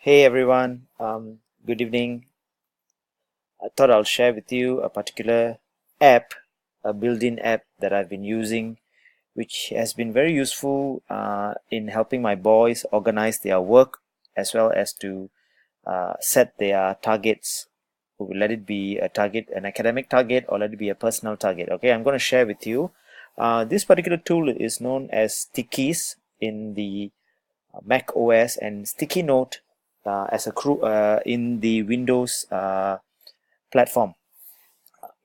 Hey everyone, good evening. I thought I'll share with you a particular app, a built-in app that I've been using, which has been very useful in helping my boys organize their work as well as to set their targets. Let it be a target, an academic target, or let it be a personal target. Okay, I'm going to share with you. This particular tool is known as Stickies in the Mac OS and Sticky Note as a crew in the Windows platform.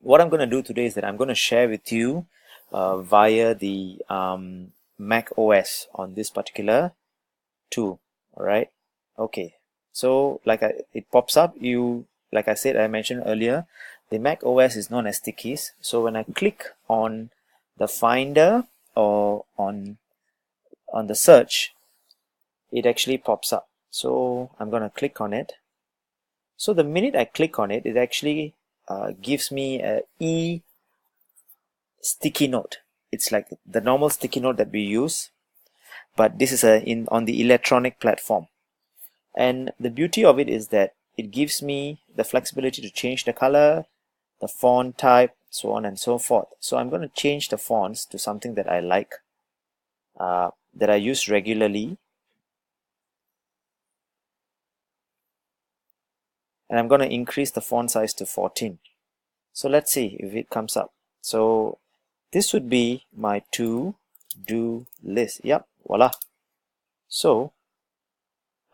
What I'm going to do today is that I'm going to share with you via the Mac OS on this particular tool. All right. Okay. So it pops up. Like I said, I mentioned earlier, the Mac OS is known as Stickies. So when I click on the Finder or on the search, it actually pops up. So I'm going to click on it. So the minute I click on it, it actually gives me a sticky note. It's like the normal sticky note that we use, but this is on the electronic platform. And the beauty of it is that it gives me the flexibility to change the color, the font type, so on and so forth. So I'm going to change the fonts to something that I like, that I use regularly. And I'm going to increase the font size to 14. So let's see if it comes up. So this would be my to-do list. Yep, voila. So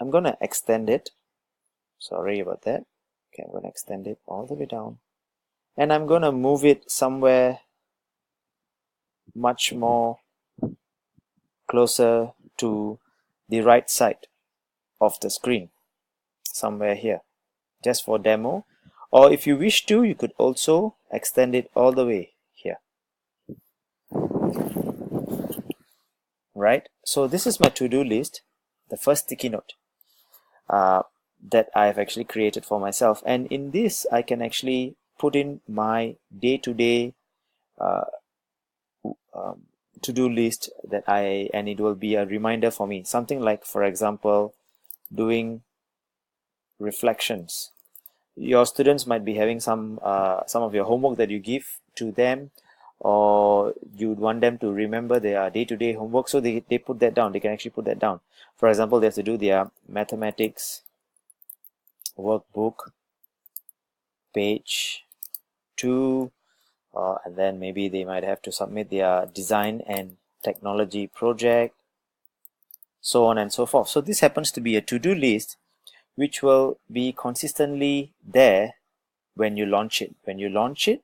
I'm going to extend it. Sorry about that. Okay, I'm going to extend it all the way down. And I'm going to move it somewhere much more closer to the right side of the screen. Somewhere here. Just for demo. Or if you wish to, you could also extend it all the way here. Right? So this is my to-do list. The first sticky note. That I've actually created for myself, and in this I can actually put in my day-to-day to-do list and it will be a reminder for me, something like, for example, doing reflections. Your students might be having some of your homework that you give to them, or you'd want them to remember their day-to-day homework, so they put that down. They can actually put that down. For example, they have to do their mathematics workbook page 2, and then maybe they might have to submit their design and technology project, so on and so forth. So this happens to be a to-do list which will be consistently there when you launch it. When you launch it,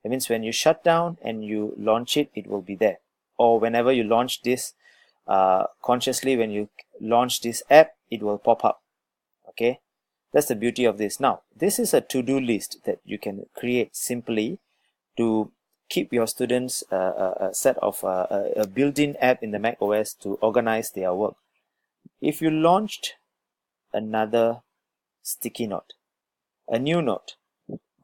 that means when you shut down and you launch it, it will be there. Or whenever you launch this consciously, when you launch this app, it will pop up. Okay, that's the beauty of this. Now, this is a to-do list that you can create simply to keep your students a set of a built-in app in the Mac OS to organize their work. If you launched another sticky note, a new note,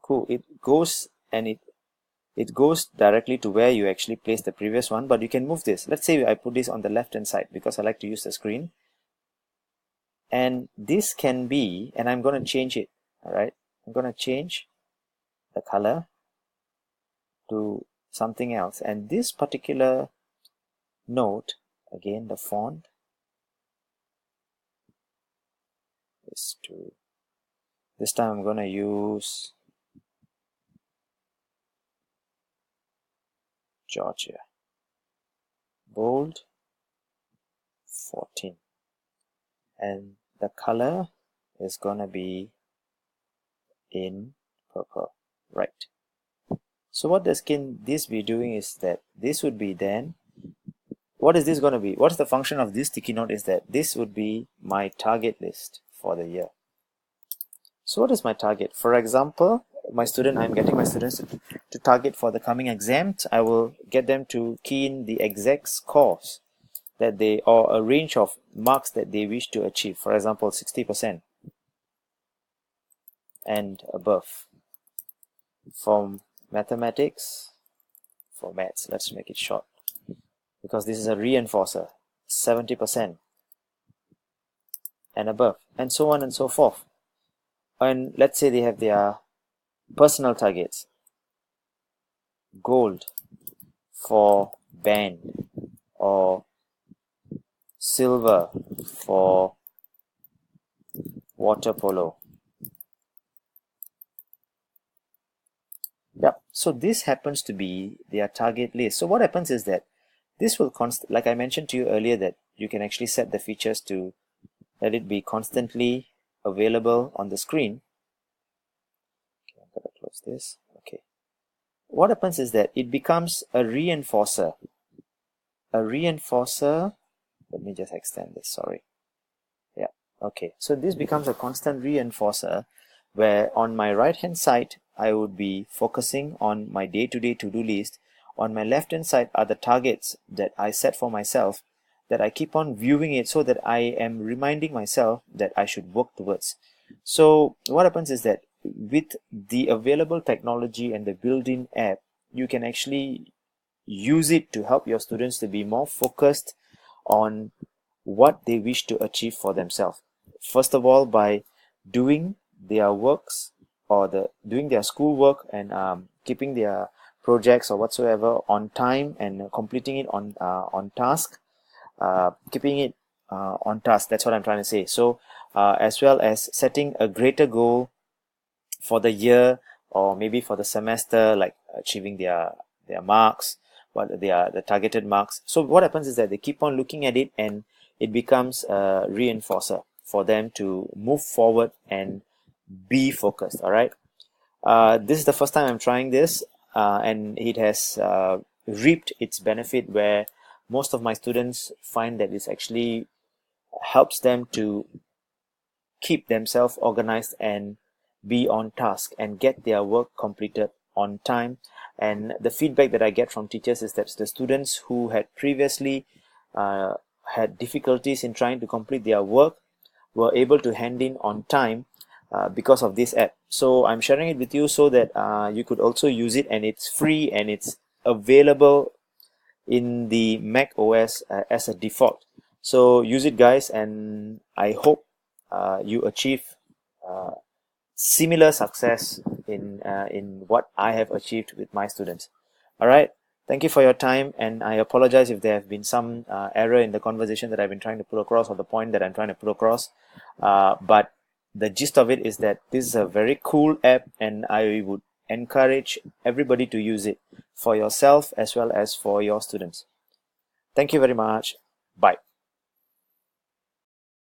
cool, it goes and it goes directly to where you actually placed the previous one, but you can move this. Let's say I put this on the left hand side because I like to use the screen. And this can be, and I'm going to change it. All right, I'm going to change the color to something else, and this particular note, again the font is to, this time I'm going to use Georgia, bold 14, and the color is going to be in purple. Right, so what this be doing is that this would be then, what is this going to be? What's the function of this sticky note is that this would be my target list for the year. So what is my target? For example, I'm getting my students to target for the coming exams. I will get them to key in the exact scores that or a range of marks that they wish to achieve. For example, 60% and above. From mathematics, for maths, let's make it short, because this is a reinforcer, 70%. and above, and so on and so forth. And let's say they have their personal targets. Gold for band, or silver for water polo. Yep. So this happens to be their target list. So what happens is that this will like I mentioned to you earlier, that you can actually set the features to let it be constantly available on the screen. Okay, I'm gonna close this. Okay. What happens is that it becomes a reinforcer. A reinforcer. Let me just extend this. Sorry. Yeah. Okay. So this becomes a constant reinforcer, where on my right hand side I would be focusing on my day-to-day to-do list. On my left hand side are the targets that I set for myself, that I keep on viewing it, so that I am reminding myself that I should work towards. So what happens is that with the available technology and the built-in app, you can actually use it to help your students to be more focused on what they wish to achieve for themselves. First of all, by doing their works, or doing their schoolwork, and keeping their projects or whatsoever on time, and completing it on task, keeping it on task. That's what I'm trying to say. So as well as setting a greater goal for the year, or maybe for the semester, like achieving their marks, what they are, the targeted marks. So what happens is that they keep on looking at it, and it becomes a reinforcer for them to move forward and be focused. All right. This is the first time I'm trying this, and it has reaped its benefit, where most of my students find that this actually helps them to keep themselves organized and be on task and get their work completed on time. And the feedback that I get from teachers is that the students who had previously had difficulties in trying to complete their work were able to hand in on time because of this app. So I'm sharing it with you so that you could also use it, and it's free and it's available in the Mac OS as a default. So use it, guys, and I hope you achieve uh, similar success in what I have achieved with my students. All right. Thank you for your time, and I apologize if there have been some error in the conversation that I've been trying to put across, or the point that I'm trying to put across. But the gist of it is that this is a very cool app, and I would encourage everybody to use it for yourself as well as for your students. Thank you very much. Bye.